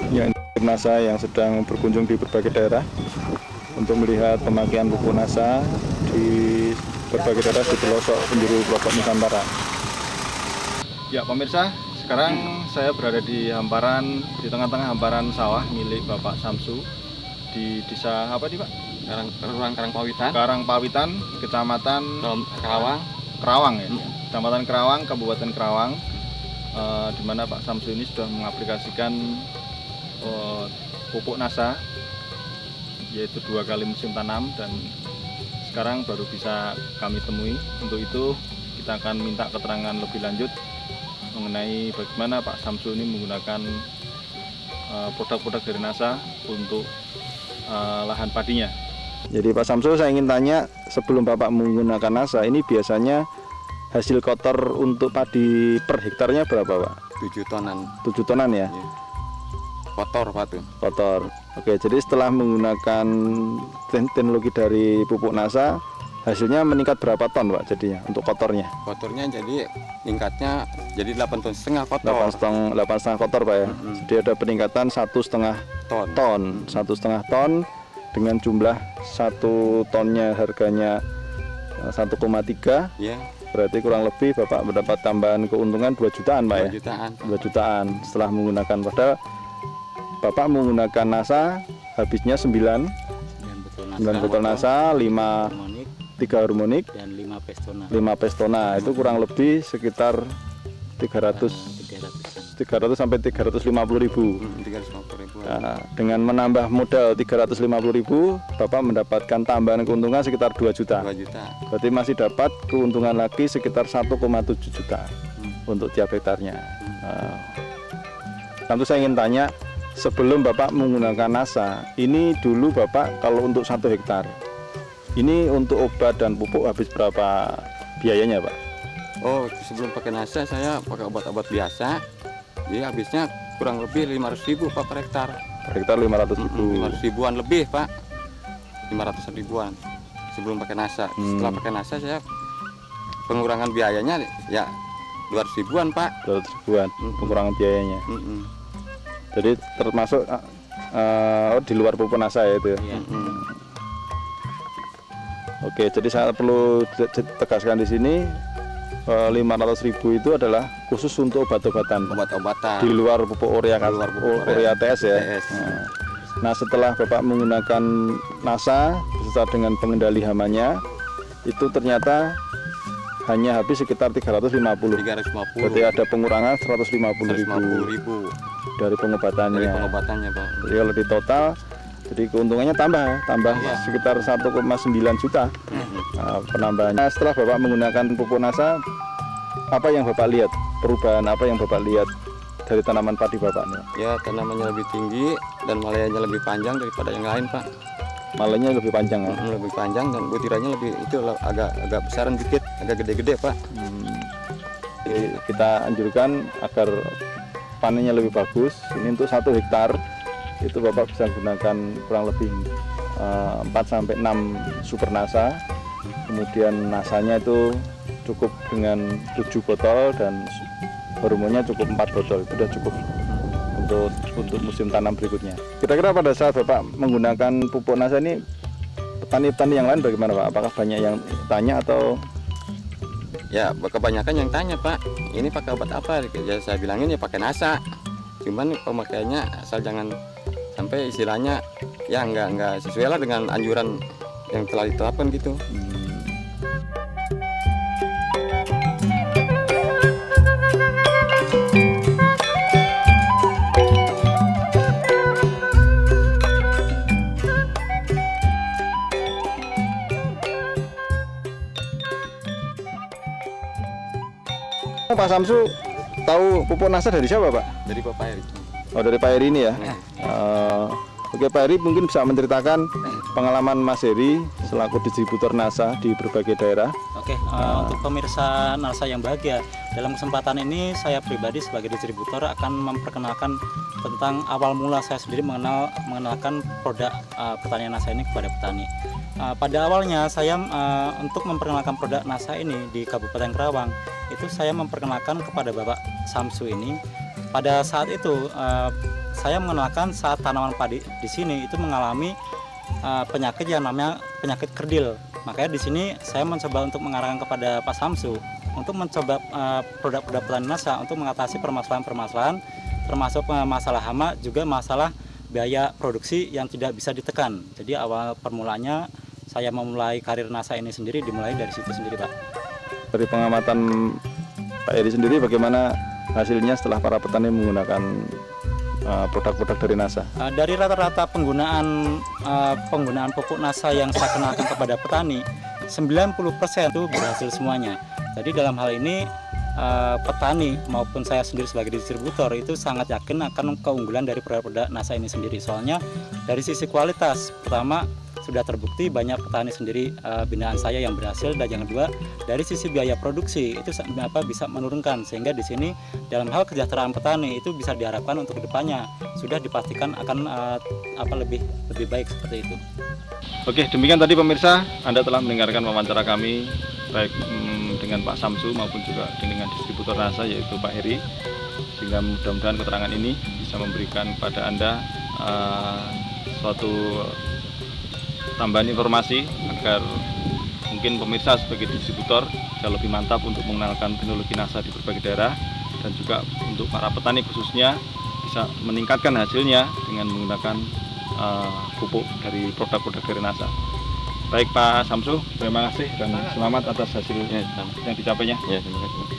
Ya, NASA yang sedang berkunjung di berbagai daerah untuk melihat pemakaian pupuk NASA di berbagai daerah di pelosok penjuru pelosok Nusantara. Ya pemirsa, sekarang saya berada di tengah-tengah hamparan sawah milik Bapak Samsu di desa apa nih Pak? Karangpawitan, Kecamatan Kerawang ya. Kecamatan Kerawang, Kabupaten Kerawang, di mana Pak Samsu ini sudah mengaplikasikan pupuk NASA, yaitu 2 kali musim tanam, dan sekarang baru bisa kami temui. Untuk itu kita akan minta keterangan lebih lanjut mengenai bagaimana Pak Samsu ini menggunakan produk-produk dari NASA untuk lahan padinya. Jadi Pak Samsu, saya ingin tanya, sebelum Bapak menggunakan NASA ini biasanya hasil kotor untuk padi per hektarnya berapa Pak? 7 tonan. 7 tonan ya? Iya. Kotor Pak tuh. Kotor. Oke, jadi setelah menggunakan teknologi dari pupuk NASA, hasilnya meningkat berapa ton Pak jadinya untuk kotornya? Kotornya jadi tingkatnya jadi 8,5 ton kotor. 8,5 kotor Pak ya. Jadi ada peningkatan 1,5 ton. 1,5 ton dengan jumlah 1 tonnya harganya 1,3. Ya. Berarti kurang lebih Bapak mendapat tambahan keuntungan 2 jutaan Pak ya? 2 jutaan. 2 jutaan setelah menggunakan, padahal Bapak menggunakan NASA habisnya 9 botol NASA, 3 harmonik dan 5 pestona. Itu kurang lebih sekitar 300 sampai 350 ribu. Nah, dengan menambah modal 350 ribu, Bapak mendapatkan tambahan keuntungan sekitar 2 juta. 2 juta. Berarti masih dapat keuntungan lagi sekitar 1,7 juta untuk tiap hektarnya. Tentu saya ingin tanya, sebelum Bapak menggunakan NASA, ini dulu Bapak kalau untuk 1 hektar, ini untuk obat dan pupuk habis berapa biayanya Pak? Oh, sebelum pakai NASA saya pakai obat-obat biasa. Jadi habisnya kurang lebih 500 ribu Pak per hektar. Per hektar 500 ribu. 500 ribuan lebih Pak. 500 ribuan sebelum pakai NASA. Setelah pakai NASA saya pengurangan biayanya ya 200 ribuan Pak. 200 ribuan pengurangan biayanya. Jadi termasuk di luar pupuk NASA ya itu. Oke, jadi saya perlu tegaskan di sini 500 ribu itu adalah khusus untuk obat-obatan. Di luar pupuk urea TS ya. Nah, setelah Bapak menggunakan NASA beserta dengan pengendali hamanya, itu ternyata hanya habis sekitar 350. Berarti ada pengurangan 150 ribu dari pengobatannya. Pak. Jadi kalau di total, jadi keuntungannya tambah sekitar 1,9 juta penambahannya. Setelah Bapak menggunakan pupuk NASA, apa yang Bapak lihat? Perubahan apa yang Bapak lihat dari tanaman padi Bapaknya? Ya, tanamannya lebih tinggi dan malainya lebih panjang daripada yang lain Pak. Malainya lebih panjang ya? Lebih panjang dan butirannya lebih agak besaran dikit, agak gede-gede Pak. Jadi kita anjurkan agar panennya lebih bagus. Ini untuk 1 hektar itu Bapak bisa gunakan kurang lebih 4-6 super NASA. Kemudian NASA-nya itu cukup dengan 7 botol dan hormonnya cukup 4 botol. Itu sudah cukup untuk musim tanam berikutnya. Kira-kira pada saat Bapak menggunakan pupuk NASA ini, petani-petani yang lain bagaimana Pak? Apakah banyak yang tanya atau? Ya, kebanyakan yang tanya Pak, ini pakai obat apa? Ya saya bilangin ya pakai NASA. Cuman pemakaiannya asal jangan sampai istilahnya ya nggak sesuai lah dengan anjuran yang telah ditetapkan gitu. Pak Samsu tahu pupuk NASA dari siapa Pak? Dari Bapak Eri. Oh, dari Pak Eri ini ya. Oke, Pak Eri mungkin bisa menceritakan pengalaman Mas Eri selaku distributor NASA di berbagai daerah. Oke, untuk pemirsa NASA yang bahagia, dalam kesempatan ini saya pribadi sebagai distributor akan memperkenalkan tentang awal mula saya sendiri mengenalkan produk pertanian NASA ini kepada petani. Pada awalnya saya untuk memperkenalkan produk NASA ini di Kabupaten Kerawang, itu saya memperkenalkan kepada Bapak Samsu ini. Pada saat itu saya mengenalkan saat tanaman padi di sini itu mengalami penyakit yang namanya penyakit kerdil. Makanya di sini saya mencoba untuk mengarahkan kepada Pak Samsu untuk mencoba produk-produk petani NASA untuk mengatasi permasalahan-permasalahan, termasuk masalah hama, juga masalah biaya produksi yang tidak bisa ditekan. Jadi awal permulanya saya memulai karir NASA ini sendiri dimulai dari situ sendiri, Pak. Dari pengamatan Pak Eri sendiri, bagaimana hasilnya setelah para petani menggunakan produk-produk dari NASA? Dari rata-rata penggunaan pupuk NASA yang saya kenalkan kepada petani, 90% itu berhasil semuanya. Jadi dalam hal ini petani maupun saya sendiri sebagai distributor itu sangat yakin akan keunggulan dari produk-produk NASA ini sendiri. Soalnya dari sisi kualitas, pertama sudah terbukti banyak petani sendiri binaan saya yang berhasil, dan yang kedua dari sisi biaya produksi itu bisa menurunkan, sehingga di sini dalam hal kesejahteraan petani itu bisa diharapkan untuk kedepannya sudah dipastikan akan lebih baik seperti itu. Oke, demikian tadi pemirsa, Anda telah mendengarkan wawancara kami baik dengan Pak Samsu maupun juga dengan distributor NASA yaitu Pak Heri, sehingga mudah-mudahan keterangan ini bisa memberikan kepada Anda suatu tambahan informasi agar mungkin pemirsa sebagai distributor bisa lebih mantap untuk mengenalkan teknologi NASA di berbagai daerah, dan juga untuk para petani khususnya bisa meningkatkan hasilnya dengan menggunakan pupuk dari produk-produk dari NASA. Baik Pak Samsu, terima kasih dan selamat atas hasil yang dicapainya. Ya, terima kasih.